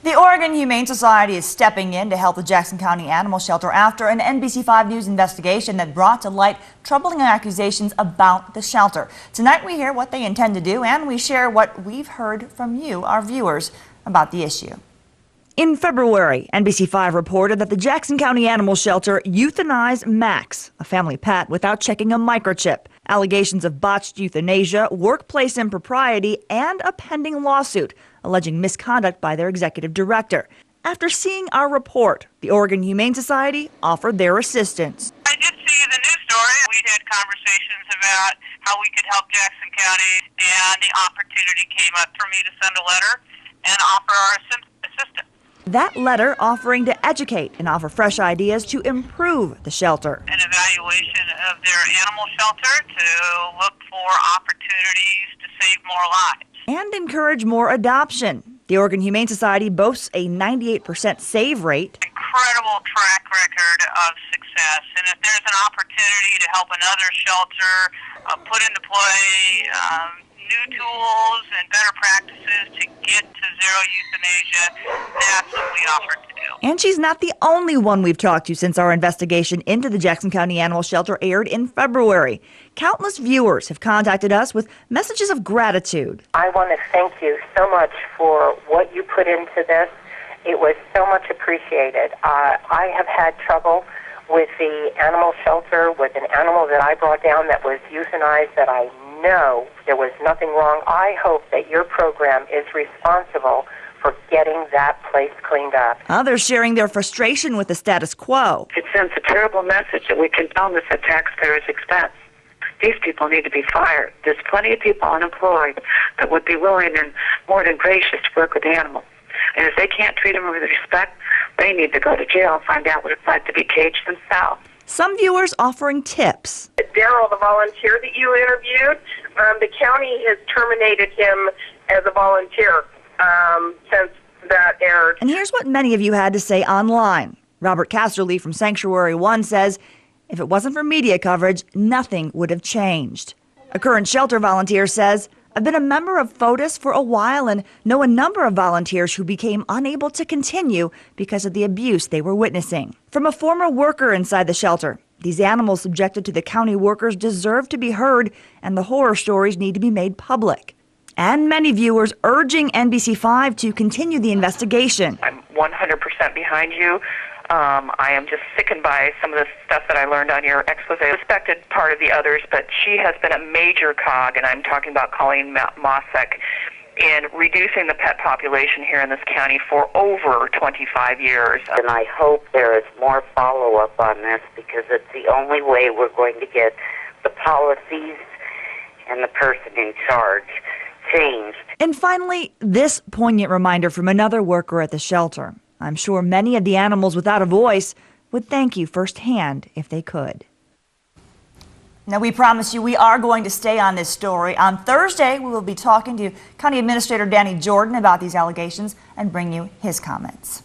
The Oregon Humane Society is stepping in to help the Jackson County Animal Shelter after an NBC5 News investigation that brought to light troubling accusations about the shelter. Tonight we hear what they intend to do, and we share what we've heard from you, our viewers, about the issue. In February, NBC5 reported that the Jackson County Animal Shelter euthanized Max, a family pet, without checking a microchip. Allegations of botched euthanasia, workplace impropriety, and a pending lawsuit alleging misconduct by their executive director. After seeing our report, the Oregon Humane Society offered their assistance. I did see the news story. We had conversations about how we could help Jackson County, and the opportunity came up for me to send a letter and offer our assistance. That letter offering to educate and offer fresh ideas to improve the shelter. An evaluation of their animal shelter to look for opportunities to save more lives. And encourage more adoption. The Oregon Humane Society boasts a 98% save rate. Incredible track record of success. And if there's an opportunity to help another shelter put into play new tools and better practices to get to zero euthanasia, that's what we offer to do. And she's not the only one we've talked to since our investigation into the Jackson County Animal Shelter aired in February. Countless viewers have contacted us with messages of gratitude. I want to thank you so much for what you put into this. It was so much appreciated. I have had trouble with the animal shelter, with an animal that I brought down that was euthanized, that I know there was nothing wrong. I hope that your program is responsible for getting that place cleaned up. Others sharing their frustration with the status quo. It sends a terrible message that we condone this at taxpayers' expense. These people need to be fired. There's plenty of people unemployed that would be willing and more than gracious to work with animals. And if they can't treat them with respect, they need to go to jail and find out what it's like to be caged themselves. Some viewers offering tips. Daryl, the volunteer that you interviewed, the county has terminated him as a volunteer since that aired. And here's what many of you had to say online. Robert Casterly from Sanctuary One says, if it wasn't for media coverage, nothing would have changed. A current shelter volunteer says, I've been a member of FOTUS for a while and know a number of volunteers who became unable to continue because of the abuse they were witnessing. From a former worker inside the shelter, these animals subjected to the county workers deserve to be heard, and the horror stories need to be made public. And many viewers urging NBC5 to continue the investigation. I'm 100% behind you. I am just sickened by some of the stuff that I learned on your expose. I suspected part of the others, but she has been a major cog, and I'm talking about Colleen Mosek, in reducing the pet population here in this county for over 25 years. And I hope there is more follow-up on this, because it's the only way we're going to get the policies and the person in charge changed. And finally, this poignant reminder from another worker at the shelter. I'm sure many of the animals without a voice would thank you firsthand if they could. Now, we promise you we are going to stay on this story. On Thursday, we will be talking to County Administrator Danny Jordan about these allegations and bring you his comments.